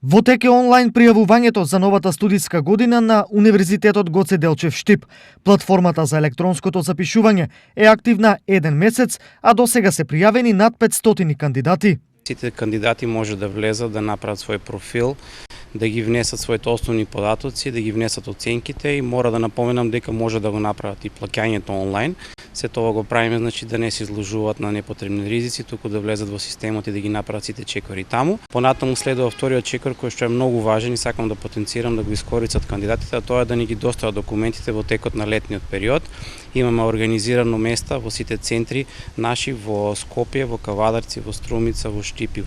Во тек е онлайн пријавувањето за новата студиска година на Универзитетот Гоце Делчев Штип. Платформата за електронското запишување е активна еден месец, а досега се пријавени над 500 кандидати. Сите кандидати може да влезат, да направат свој профил, да ги внесат своите основни податоци, да ги внесат оценките и мора да напоменам дека може да го направат и плаќањето онлайн. Се тоа го правиме, значи да не се изложуваат на непотребни ризици, туку да влезат во системот и да ги направат сите чекори таму. Понатаму следува вториот чекор кој што е многу важен и сакам да потенцирам да го искористат кандидатите, а тоа е да ни ги достават документите во текот на летниот период. Имаме организирано места во сите центри наши во Скопје, во Кавадарци, во Струмица, во Штип,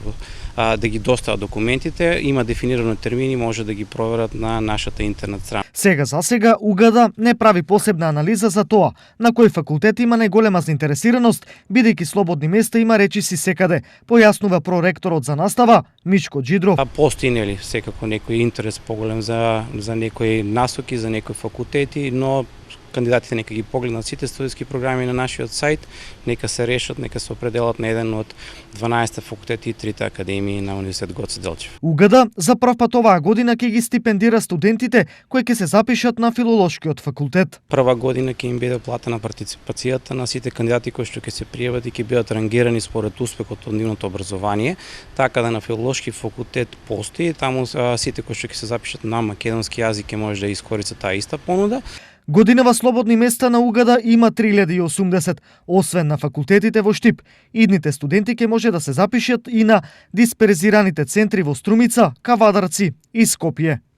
да ги достават документите. Има дефинирано термини, може да ги проверат на нашата интернет страна. Сега за сега УГД не прави посебна анализа за тоа на кој факултет има најголема заинтересираност, бидејќи слободни места има речиси секаде, појаснува проректорот за настава Мичко Джидров. Постои нели секако некој интерес поголем за некои насоки, за некои факултети, но кандидатите нека ги погледнат сите студиски програми на нашиот сајт, нека се решат, нека се определат на еден од 12 факултети и 3 академии на Универзитет Гоце Делчев. УГД за прв пат оваа година ќе ги стипендира студентите кои ќе се запишат на Филолошкиот факултет. Прва година ќе им биде платена партиципацијата на сите кандидати кои што ќе се пријават и ќе бидат рангирани според успехот од нивното образование, така да на Филолошки факултет постои, таму сите кои што ќе се запишат на македонски јазик ќе може да искористат таа иста понуда. Годинава слободни места на УГД има 3080, освен на факултетите во Штип. Идните студенти ќе може да се запишат и на дисперзираните центри во Струмица, Кавадарци и Скопје.